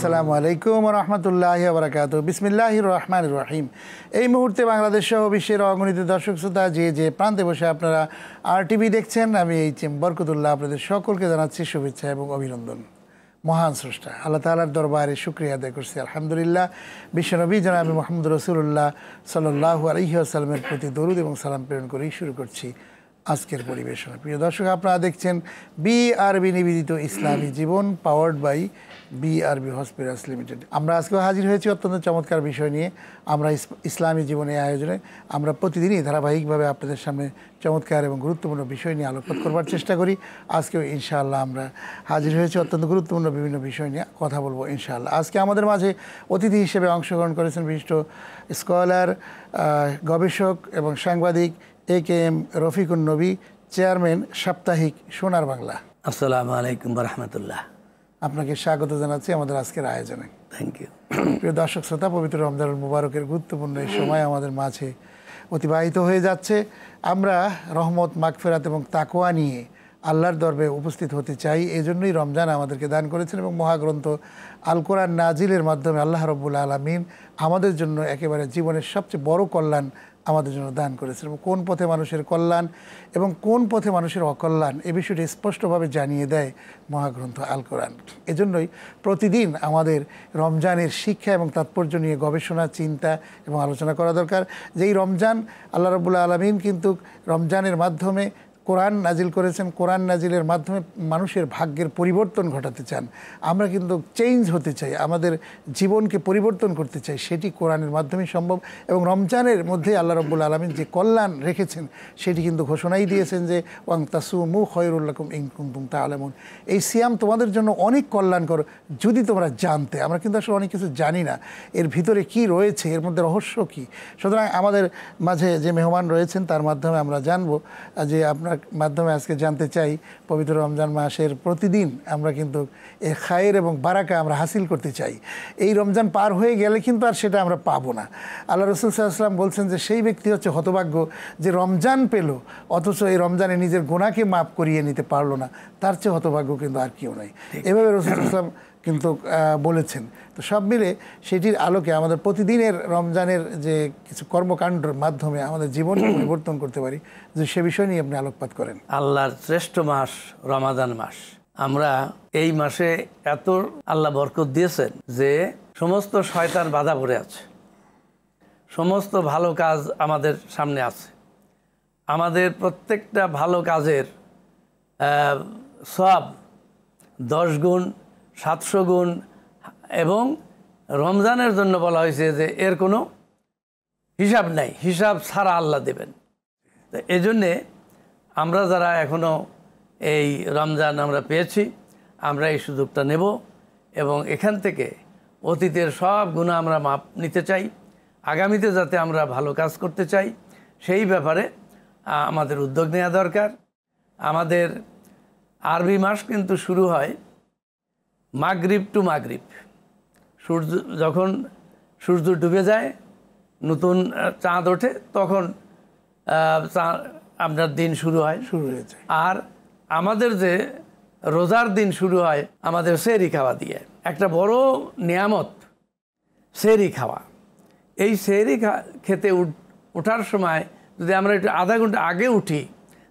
আসসালামু আলাইকুম রহমতুল্লাহি ওয়া বারাকাতুহু। বিসমিল্লাহির রহমানির রহিম। এই মুহূর্তে বাংলাদেশ সহ বিশ্বের অগণিত দর্শক শ্রোতা যে প্রান্তে বসে আপনারা RTV দেখছেন, আমি এইচ.এম. বরকতুল্লাহ আপনাদের সকলকে জানাচ্ছি শুভেচ্ছা এবং অভিনন্দন। মহান স্রষ্টা আল্লাহ তাআলার দরবারে শুকরিয়া আদায় করছি আলহামদুলিল্লাহ। বিশ্বনবী জনাব মুহাম্মদ রাসূলুল্লাহ সাল্লাল্লাহু আলাইহি ওয়াসাল্লামের প্রতি দরুদ এবং সালাম প্রেরণ করেই শুরু করছি আজকের পরিবেশনা। প্রিয় দর্শক, আপনারা দেখছেন BRB নিবেদিত Islami Jibon, powered by BRB hospitals limited. আমরা আজকেও হাজির হয়েছি অত্যন্ত চমৎকার বিষয় নিয়ে। আমরা ইসলামী জীবনে আয়োজনে আমরা প্রতিদিনই ধারাবাহিকভাবে আপনাদের সামনে চমৎকার এবং গুরুত্বপূর্ণ বিষয় নিয়ে আলোকপাত করবার চেষ্টা করি। আজকেও ইনশাআল্লাহ আমরা হাজির হয়েছি অত্যন্ত গুরুত্বপূর্ণ বিভিন্ন বিষয় নিয়ে কথা বলবো ইনশাআল্লাহ। আজকে আমাদের মাঝে অতিথি হিসেবে অংশগ্রহণ করেছেন বিশিষ্ট স্কলার, গবেষক এবং সাংবাদিক AKM রফিকুন নবী, চেয়ারম্যান সাপ্তাহিক সোনার বাংলা। আসসালামু আলাইকুম রহমতুল্লাহ। আপনাকে স্বাগত জানাচ্ছি আমাদের আজকের আয়োজনে। Thank you. প্রিয় দর্শক শ্রোতা, পবিত্র রমজানুল মুবারকের গুরুত্বপূর্ণ এই সময় আমাদের মাঝে অতিবাহিত হয়ে যাচ্ছে। আমরা রহমত, মাগফিরাত এবং তাকওয়া নিয়ে আল্লাহর দরবারে উপস্থিত হতে চাই। এজন্যই রমজান আমাদেরকে দান করেছেন এবং মহাগ্রন্থ আল কোরআন নাজিলের মাধ্যমে আল্লাহ রাব্বুল আলামিন আমাদের জন্য একেবারে জীবনের সবচেয়ে বড় কল্যাণ আমাদের জন্য দান করেছেন। এবং কোন পথে মানুষের কল্যাণ এবং কোন পথে মানুষের অকল্যাণ এ বিষয়টি স্পষ্টভাবে জানিয়ে দেয় মহাগ্রন্থ আল কোরআন। এজন্যই প্রতিদিন আমাদের রমজানের শিক্ষা এবং তাৎপর্য নিয়ে গবেষণা, চিন্তা এবং আলোচনা করা দরকার। যেই রমজান, আল্লাহ রাব্বুল আলামিন কিন্তু রমজানের মাধ্যমে কোরআন নাজিল করেছেন। কোরআন নাজিলের মাধ্যমে মানুষের ভাগ্যের পরিবর্তন ঘটাতে চান। আমরা কিন্তু চেঞ্জ হতে চাই, আমাদের জীবনকে পরিবর্তন করতে চাই, সেটি কোরআনের মাধ্যমেই সম্ভব। এবং রমজানের মধ্যে আল্লাহ রাব্বুল আলামিন যে কল্যাণ রেখেছেন সেটি কিন্তু ঘোষণাই দিয়েছেন যে ওয়াং তাসুমু খায়রুল লাকুম ইন কুনতুম তা'লামুন। এই সিয়াম তোমাদের জন্য অনেক কল্যাণকর যদি তোমরা জানতে। আমরা কিন্তু আসলে অনেক কিছু জানি না, এর ভিতরে কি রয়েছে, এর মধ্যে রহস্য কী। সুতরাং আমাদের মাঝে যে মেহমান রয়েছেন তার মাধ্যমে আমরা জানবো, যে আপনার মাধ্যমে আজকে জানতে চাই পবিত্র রমজান মাসের প্রতিদিন আমরা কিন্তু এ খায়ের এবং বারাকা আমরা হাসিল করতে চাই। এই রমজান পার হয়ে গেলে কিন্তু আর সেটা আমরা পাবো না। আল্লাহ রাসূল সাল্লাল্লাহু আলাইহি ওয়াসাল্লাম বলছেন যে সেই ব্যক্তি হচ্ছে হতভাগ্য যে রমজান পেল অথচ এই রমজানে নিজের গুনাহকে মাফ করিয়ে নিতে পারলো না, তার চেয়ে হতভাগ্য কিন্তু আর কেউ নাই। এভাবে রাসূল সাল্লাল্লাহু আলাইহি ওয়াসাল্লাম কিন্তু বলেছেন। তো সব মিলে সেটির আলোকে আমাদের প্রতিদিনের রমজানের যে কিছু কর্মকাণ্ডের মাধ্যমে আমাদের জীবন পরিবর্তন করতে পারি, যে সে বিষয় নিয়ে আপনি আলোকপাত করেন। আল্লাহর শ্রেষ্ঠ মাস রমাদান মাস। আমরা এই মাসে এত আল্লাহ বরকত দিয়েছেন যে সমস্ত শয়তান বাধা পড়ে আছে, সমস্ত ভালো কাজ আমাদের সামনে আছে। আমাদের প্রত্যেকটা ভালো কাজের সওয়াব 10 গুণ, 700 গুণ, এবং রমজানের জন্য বলা হয়েছে যে এর কোনো হিসাব নাই, হিসাব ছাড়া আল্লাহ দেবেন। তো এই জন্যে আমরা যারা এখনও এই রমজান আমরা পেয়েছি, আমরা এই সুযোগটা নেব এবং এখান থেকে অতীতের সব গুনাহ আমরা মাপ নিতে চাই। আগামীতে যাতে আমরা ভালো কাজ করতে চাই সেই ব্যাপারে আমাদের উদ্যোগ নেওয়া দরকার। আমাদের আরবি মাস কিন্তু শুরু হয় মাগরিব টু মাগরিব। যখন সূর্য ডুবে যায়, নতুন চাঁদ ওঠে, তখন আপনার দিন শুরু হয়ে যায়। আর আমাদের যে রোজার দিন শুরু হয় আমাদের সেহরি খাওয়া দিয়ে। একটা বড় নিয়ামত সেহরি খাওয়া। এই সেহরি খেতে ওঠার সময় যদি আমরা একটু আধা ঘন্টা আগে উঠি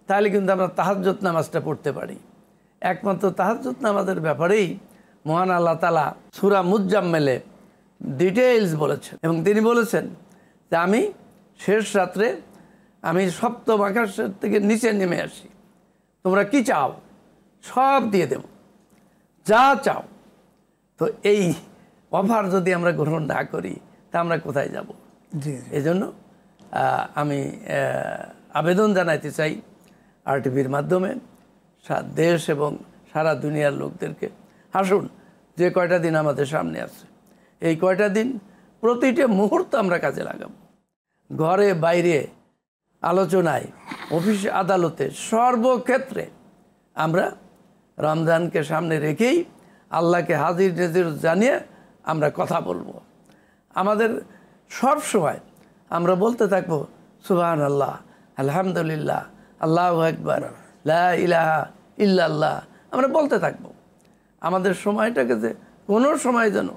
তাহলে কিন্তু আমরা তাহাজ্জুদ নামাজটা পড়তে পারি। একমাত্র তাহাজ্জুদ নামাজের ব্যাপারেই মহান আল্লাহ তাআলা সূরা মুজ্জাম্মেলে ডিটেইলস বলেছেন এবং তিনি বলেছেন যে আমি শেষ রাত্রে আমি সপ্তম আকাশের থেকে নিচে নেমে আসি, তোমরা কি চাও সব দিয়ে দেব, যা চাও। তো এই অফার যদি আমরা গ্রহণ না করি তা আমরা কোথায় যাব? এই জন্য আমি আবেদন জানাইতে চাই RTVর মাধ্যমে দেশ এবং সারা দুনিয়ার লোকদেরকে, আসুন যে কয়টা দিন আমাদের সামনে আছে এই কয়টা দিন প্রতিটা মুহূর্ত আমরা কাজে লাগাবো। ঘরে বাইরে, আলোচনায়, অফিস আদালতে, সর্বক্ষেত্রে আমরা রমজানকে সামনে রেখেই আল্লাহকে হাজির নাজির জানিয়ে আমরা কথা বলবো। আমাদের সব সময় আমরা বলতে থাকবো সুবহানাল্লাহ, আলহামদুলিল্লাহ, আল্লাহু আকবার, লা ইলাহা ইল্লাল্লাহ, আমরা বলতে থাকবো। আমাদের সময়টাকে যে কোনো সময় যেন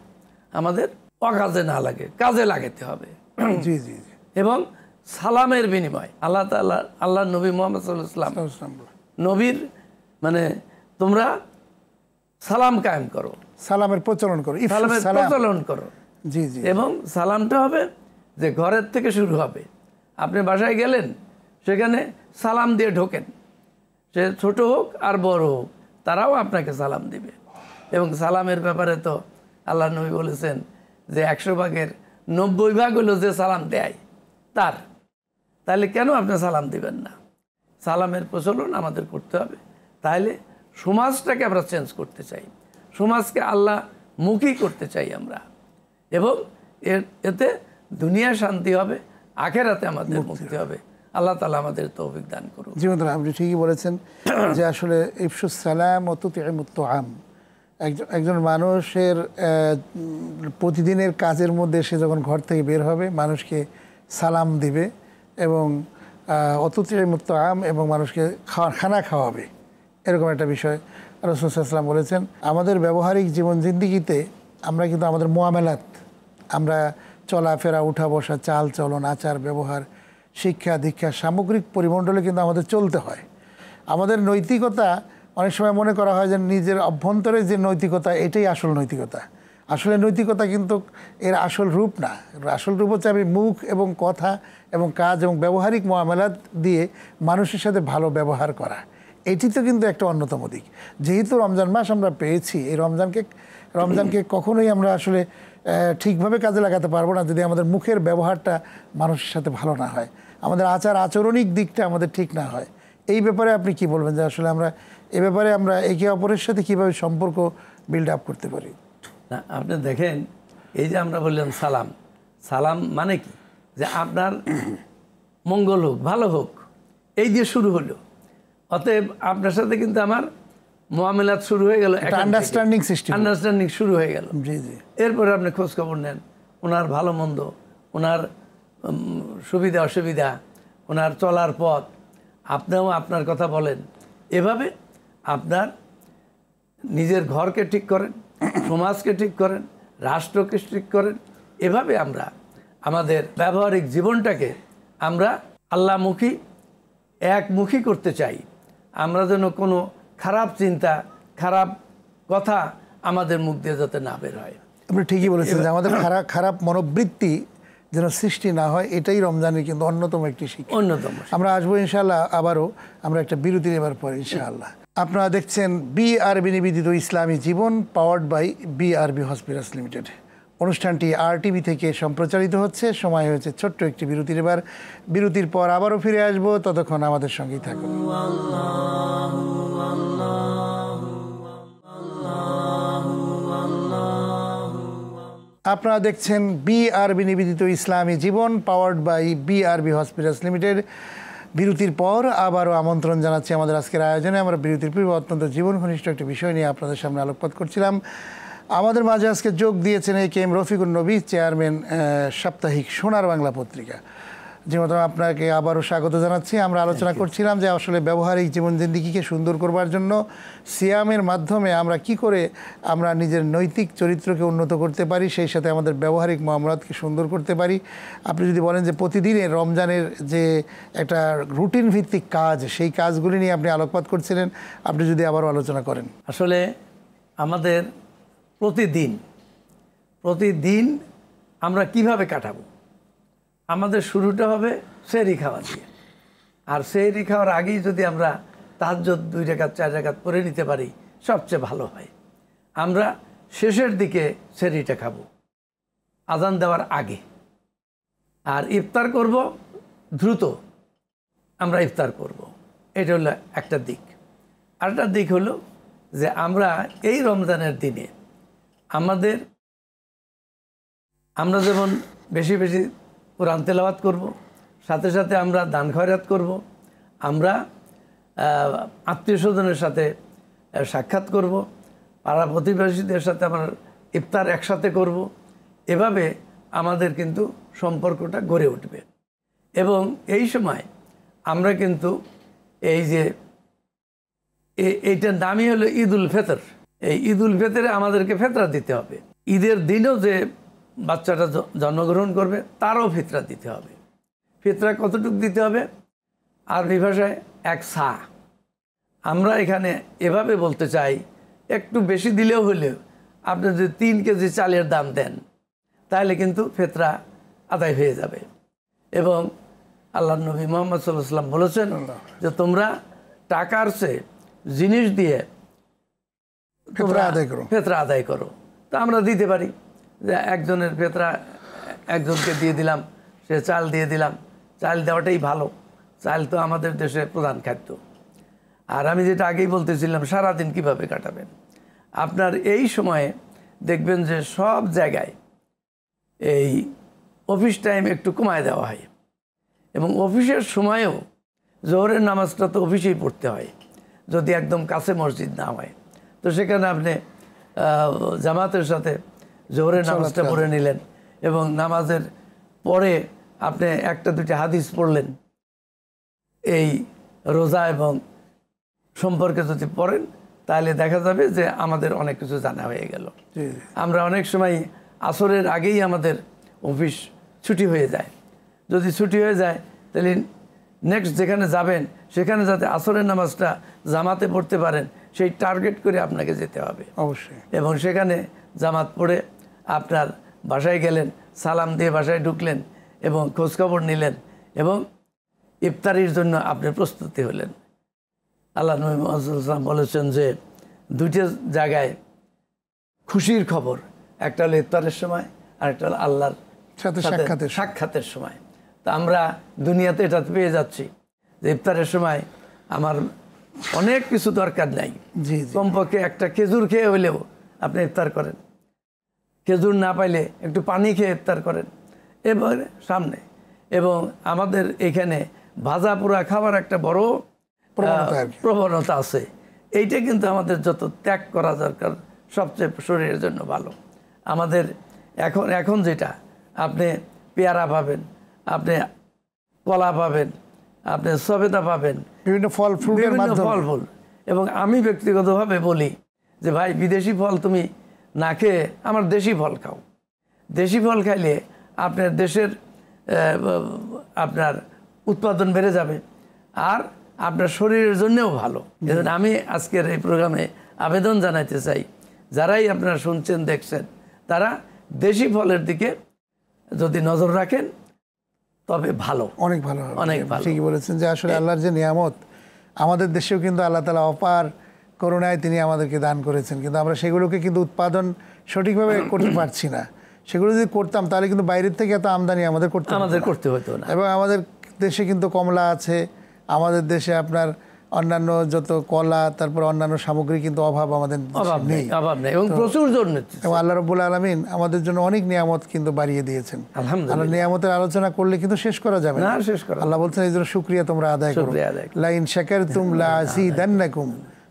আমাদের অকাজে না লাগে, কাজে লাগাতে হবে। জি জি জি। এবং সালামের বিনিময় আল্লাহ নবী মুহাম্মদ সাল্লাল্লাহু আলাইহি ওয়াসাল্লাম নবীর মানে তোমরা সালাম কায়েম করো, সালামের প্রচলন করো, সালামের প্রচলন করো। জি জি। এবং সালামটা হবে যে ঘরের থেকে শুরু হবে। আপনি বাসায় গেলেন, সেখানে সালাম দিয়ে ঢোকেন, সে ছোট হোক আর বড় হোক, তারাও আপনাকে সালাম দিবে। এবং সালামের ব্যাপারে তো আল্লাহ নবী বলেছেন যে 100 ভাগের 90 ভাগ হলো যে সালাম দেয় তার। তাহলে কেন আপনি সালাম দিবেন না? সালামের প্রচলন আমাদের করতে হবে। তাহলে সমাজটাকে আমরা চেঞ্জ করতে চাই, সমাজকে আল্লাহ মুখী করতে চাই আমরা। এবং এতে দুনিয়া শান্তি হবে, আখেরাতে আমাদের মুক্তি হবে। আল্লাহ তাআলা আমাদের তৌফিক দান করুন। জি বন্ধুরা, আপনি ঠিকই বলেছেন যে আসলে ইফশুস সালাম ও তুতিমুত তুআম, একজন মানুষের প্রতিদিনের কাজের মধ্যে সে যখন ঘর থেকে বের হবে মানুষকে সালাম দিবে এবং অতুতিমুত তুআম এবং মানুষকে খানা খাওয়াবে, এরকম একটা বিষয় রাসূল সাল্লাল্লাহু আলাইহি ওয়াসাল্লাম বলেছেন। আমাদের ব্যবহারিক জীবন জিন্দিগিতে আমরা কিন্তু আমাদের মুআমালাত, আমরা চলাফেরা, উঠা বসা, চাল চলন, আচার ব্যবহার, শিক্ষা দীক্ষা, সামগ্রিক পরিমণ্ডলে কিন্তু আমাদের চলতে হয়। আমাদের নৈতিকতা অনেক সময় মনে করা হয় যে নিজের অভ্যন্তরে যে নৈতিকতা এটাই আসল নৈতিকতা। আসলে নৈতিকতা কিন্তু এর আসল রূপ না। আসল রূপ হচ্ছে আমি মুখ এবং কথা এবং কাজ এবং ব্যবহারিক মুআমালাত দিয়ে মানুষের সাথে ভালো ব্যবহার করা, এটি তো কিন্তু একটা অন্যতম দিক। যেহেতু রমজান মাস আমরা পেয়েছি, এই রমজানকে কখনোই আমরা আসলে ঠিকভাবে কাজে লাগাতে পারবো না যদি আমাদের মুখের ব্যবহারটা মানুষের সাথে ভালো না হয়, আমাদের আচরণিক দিকটা আমাদের ঠিক না হয়। এই ব্যাপারে আপনি কি বলবেন যে আসলে আমরা এ ব্যাপারে আমরা একে অপরের সাথে কীভাবে সম্পর্ক বিল্ড আপ করতে পারি? না, আপনি দেখেন, এই যে আমরা বললাম সালাম, সালাম মানে কি? যে আপনার মঙ্গল হোক, ভালো হোক, এই দিয়ে শুরু হলো। অতএব আপনার সাথে কিন্তু আমার মুআমালাত শুরু হয়ে গেল, আন্ডারস্ট্যান্ডিং শুরু হয়ে গেল। জি জি। এরপরে আপনি খোঁজখবর নেন, ওনার ভালো মন্দ, ওনার সুবিধা অসুবিধা, ওনার চলার পথ, আপনিও আপনার কথা বলেন। এভাবে আপনার নিজের ঘরকে ঠিক করেন, সমাজকে ঠিক করেন, রাষ্ট্রকে ঠিক করেন। এভাবে আমরা আমাদের ব্যবহারিক জীবনটাকে আমরা আল্লাহমুখী, একমুখী করতে চাই। আমরা যেন কোনো খারাপ চিন্তা, খারাপ কথা আমাদের মুখ দিয়ে যাতে না বের হয়। আপনি ঠিকই বলেছেন যে আমাদের খারাপ মনোবৃত্তি যেন সৃষ্টি না হয়, এটাই রমজানের কিন্তু অন্যতম একটি শিক্ষা। অন্যতম। আমরা আসবো ইনশাআল্লাহ, আবারও আমরা একটা বিরতি নেবার পরে ইনশাআল্লাহ। আপনারা দেখছেন বিআরবি নিবেদিত Islami Jibon, powered by BRB hospitals limited. অনুষ্ঠানটি RTV থেকে সম্প্রচারিত হচ্ছে। সময় হয়েছে ছোট্ট একটি বিরতির। এবার বিরতির পর আবারও ফিরে আসবো, ততক্ষণ আমাদের সঙ্গেই থাকুন। আপনারা দেখছেন বিআরবি নিবেদিত Islami Jibon, powered by BRB hospitals limited. বিরতির পর আবারও আমন্ত্রণ জানাচ্ছি আমাদের আজকের আয়োজনে। আমরা বিরতির পূর্বে অত্যন্ত জীবন ঘনিষ্ঠ একটি বিষয় নিয়ে আপনাদের সামনে আলোকপাত করছিলাম। আমাদের মাঝে আজকে যোগ দিয়েছেন AK রফিকুন নবী, চেয়ারম্যান সাপ্তাহিক সোনার বাংলা পত্রিকা। যেমন আপনাকে আবারও স্বাগত জানাচ্ছি। আমরা আলোচনা করছিলাম যে আসলে ব্যবহারিক জীবন জিন্দিগিকে সুন্দর করবার জন্য সিয়ামের মাধ্যমে আমরা কি করে আমরা নিজের নৈতিক চরিত্রকে উন্নত করতে পারি, সেই সাথে আমাদের ব্যবহারিক মুআমালাতকে সুন্দর করতে পারি। আপনি যদি বলেন যে প্রতিদিনের রমজানের যে একটা রুটিন ভিত্তিক কাজ, সেই কাজগুলি নিয়ে আপনি আলোকপাত করছিলেন, আপনি যদি আবারও আলোচনা করেন। আসলে আমাদের প্রতিদিন আমরা কিভাবে কাটাবো? আমাদের শুরুটা হবে সেহরি খাওয়া দিয়ে। আর সেহরি খাওয়ার আগেই যদি আমরা তাহাজ্জুদ 2 রাকাত 4 রাকাত পড়ে নিতে পারি, সবচেয়ে ভালো হয়। আমরা শেষের দিকে সেহরিটা খাবো, আজান দেওয়ার আগে। আর ইফতার করব দ্রুত, আমরা ইফতার করব। এটা হলো একটা দিক। আরেকটা দিক হলো যে আমরা এই রমজানের দিনে আমরা যেমন বেশি বেশি কোরআন তেলাওয়াত করব, সাথে সাথে আমরা দান খয়রাত করব, আমরা আত্মীয় স্বজনের সাথে সাক্ষাৎ করব, পাড়া প্রতিবেশীদের সাথে আমরা ইফতার একসাথে করব। এভাবে আমাদের কিন্তু সম্পর্কটা গড়ে উঠবে। এবং এই সময় আমরা কিন্তু এই যে এইটার নামই হলো ঈদুল ফিতর। এই ঈদ উল ফিতরে আমাদেরকে ফিতরা দিতে হবে। ঈদের দিনও যে বাচ্চাটা জন্মগ্রহণ করবে তারও ফিতরা দিতে হবে। ফিতরা কতটুকু দিতে হবে? আরবি ভাষায় এক সা। আমরা এখানে এভাবে বলতে চাই, একটু বেশি দিলেও হলেও আপনি যদি 3 কেজি চালের দাম দেন তাহলে কিন্তু ফিতরা আদায় হয়ে যাবে। এবং আল্লাহ নবী মুহাম্মদ সাল্লাল্লাহু আলাইহি ওয়াসাল্লাম বলেছেন যে তোমরা টাকার চেয়ে জিনিস দিয়ে ফিতরা আদায় করো। তো আমরা দিতে পারি যে একজনের ফিতরা একজনকে দিয়ে দিলাম, সে চাল দিয়ে দিলাম। চাল দেওয়াটাই ভালো, চাল তো আমাদের দেশের প্রধান খাদ্য। আর আমি যেটা আগেই বলতেছিলাম, সারাদিন কিভাবে কাটাবেন, আপনার এই সময়ে দেখবেন যে সব জায়গায় এই অফিস টাইম একটু কমায় দেওয়া হয়, এবং অফিসের সময়েও জোহরের নামাজটা তো অফিসেই পড়তে হয়, যদি একদম কাছে মসজিদ না হয়। তো সেখানে আপনি জামাতের সাথে জোহরের নামাজটা পড়ে নিলেন, এবং নামাজের পরে আপনি 1-2টা হাদিস পড়লেন। এই রোজা এবং সম্পর্কে যদি পড়েন তাহলে দেখা যাবে যে আমাদের অনেক কিছু জানা হয়ে গেল। আমরা অনেক সময় আসরের আগেই আমাদের অফিস ছুটি হয়ে যায়। যদি ছুটি হয়ে যায় তাহলে নেক্সট যেখানে যাবেন সেখানে যাতে আসরের নামাজটা জামাতে পড়তে পারেন সেই টার্গেট করে আপনাকে যেতে হবে অবশ্যই। এবং সেখানে জামাত পড়ে আপনার বাসায় গেলেন, সালাম দিয়ে বাসায় ঢুকলেন এবং খোঁজখবর নিলেন এবং ইফতারির জন্য আপনি প্রস্তুতি হলেন। আল্লাহ নবী মুহাম্মদ সাল্লাল্লাহু আলাইহি ওয়াসাল্লাম বলেছেন যে 2টা জায়গায় খুশির খবর, একটা হলো ইফতারের সময় আর একটা হলো আল্লাহর সাথে সাক্ষাতের সময়। তা আমরা দুনিয়াতে এটা পেয়ে যাচ্ছি যে ইফতারের সময় আমার অনেক কিছু দরকার নাই, কমপক্ষে একটা খেজুর খেয়ে হইলেও আপনি ইফতার করেন, খেজুর না পাইলে একটু পানি খেয়ে ইফতার করেন এবার সামনে। এবং আমাদের এখানে ভাজা পোড়া খাবার একটা বড় প্রবণতা আছে। এইটা কিন্তু আমাদের যত ত্যাগ করা দরকার, সবচেয়ে শরীরের জন্য ভালো। আমাদের এখন যেটা আপনি পেয়ারা পাবেন, আপনি কলা পাবেন, আপনি সবেদা পাবেন, বিভিন্ন ফল ফ্রুট, এবং আমি ব্যক্তিগতভাবে বলি যে ভাই বিদেশি ফল তুমি না খেয়ে আমার দেশি ফল খাও। দেশি ফল খাইলে আপনার দেশের আপনার উৎপাদন বেড়ে যাবে আর আপনার শরীরের জন্যও ভালো। এজন্য আমি আজকের এই প্রোগ্রামে আবেদন জানাইতে চাই, যারাই আপনারা শুনছেন দেখছেন তারা দেশি ফলের দিকে যদি নজর রাখেন তবে ভালো, অনেক ভালো হবে। অনেক ভালো। ঠিকই বলেছেন যে আসলে আল্লাহর যে নিয়ামত আমাদের দেশেও কিন্তু আল্লাহ তাআলা অপার করুণায় তিনি আমাদেরকে দান করেছেন, কিন্তু আমরা সেগুলোকে কিন্তু উৎপাদন সঠিকভাবে করতে পারছি না। সেগুলো যদি করতাম তাহলে কিন্তু বাইরের থেকে এত আমদানি আমাদের করতে হতো না। এবং আমাদের দেশে কিন্তু কমলা আছে, আমাদের দেশে আপনার অন্যান্য যত কলা তারপর অন্যান্য সামগ্রী কিন্তু অভাব আমাদের নেই এবং প্রচুর জন্য। এবং আল্লাহ রাব্বুল আলামিন আমাদের জন্য অনেক নিয়ামত কিন্তু বাড়িয়ে দিয়েছেন। আলহামদুলিল্লাহ, নিয়ামতের আলোচনা করলে কিন্তু শেষ করা যাবে না। আল্লাহ বলছেন এই জন্য শুকরিয়া তোমরা আদায় করো, লাইন শাকারতুম লাযিদান্নাকুম,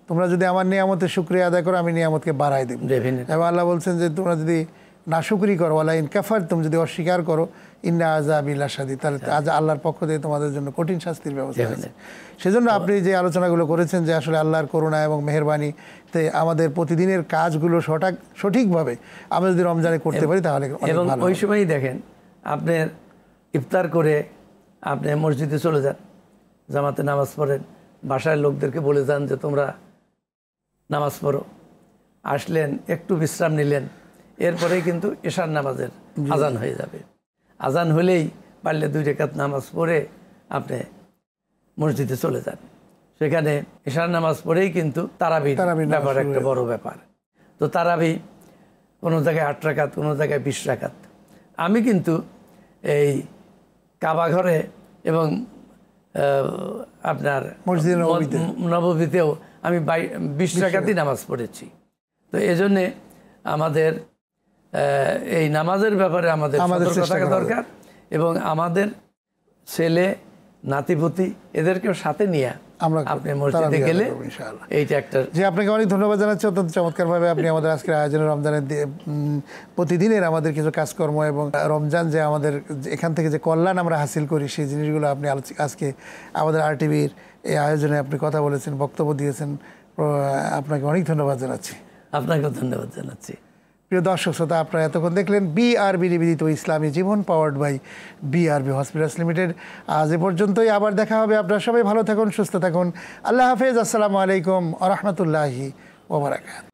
তোমরা যদি আমার নিয়ামতের শুকরিয়া আদায় করো আমি নিয়ামতকে বাড়াই দেব। এবং আল্লাহ বলছেন যে তোমরা যদি নাশুকরি করো, ওয়ালা ইন কাফারতুম, যদি অস্বীকার করো, ইন্না আযাবি লাশাদীদ, তাহলে আজ আল্লাহর পক্ষ থেকে তোমাদের জন্য কঠিন শাস্তির ব্যবস্থা আছে। সেজন্য আপনি যে আলোচনাগুলো করেছেন যে আসলে আল্লাহর করুণা এবং মেহেরবানিতে আমাদের প্রতিদিনের কাজগুলো সঠিকভাবে আমরা যদি রমজানে করতে পারি তাহলে এবং ওই সময়ই দেখেন আপনার ইফতার করে আপনি মসজিদে চলে যান, জামাতে নামাজ পড়েন, বাসায় লোকদেরকে বলে যান যে তোমরা নামাজ পড়ো, আসলেন একটু বিশ্রাম নিলেন, এরপরেই কিন্তু এশার নামাজের আজান হয়ে যাবে। আজান হলেই পারলে 2 রাকাত নামাজ পড়ে আপনি মসজিদে চলে যান, সেখানে এশার নামাজ পড়েই কিন্তু তারাবি ব্যাপার একটা বড় ব্যাপার। তো তারাবি কোনো জায়গায় 8 রাকাত, কোনো জায়গায় 20 রাকাত। আমি কিন্তু এই কাবা ঘরে এবং আপনার মসজিদ নববীতেও আমি 20 রাকাতই নামাজ পড়েছি। তো এজন্যে আমাদের এই নামাজের ব্যাপারে আমাদের সতর্ক থাকা দরকার এবং আমাদের ছেলে নাতিপুতি এদেরকেও সাথে নিয়ে আপনি মসজিদে গেলে এইটা একটা। যে আপনাকে অনেক ধন্যবাদ জানাচ্ছি, অত্যন্ত চমৎকারভাবে আপনি আমাদের আজকের আয়োজনে রমজানের প্রতিদিনের আমাদের কিছু কাজকর্ম এবং রমজান যে আমাদের এখান থেকে যে কল্যাণ আমরা হাসিল করি সেই জিনিসগুলো আপনি আজকে আমাদের RTV-র এই আয়োজনে আপনি কথা বলেছেন, বক্তব্য দিয়েছেন, আপনাকে অনেক ধন্যবাদ জানাচ্ছি। আপনাকেও ধন্যবাদ জানাচ্ছি। প্রিয় দর্শক শ্রোতা, আপনারা এতক্ষণ দেখলেন বিআরবি নিবেদিত Islami Jibon, powered by BRB hospitals limited. আজ এ পর্যন্তই, আবার দেখা হবে। আপনারা সবাই ভালো থাকুন, সুস্থ থাকুন। আল্লাহ হাফেজ। আসসালামু আলাইকুম ওয়া রাহমাতুল্লাহি ওয়া বারাকাতুহু।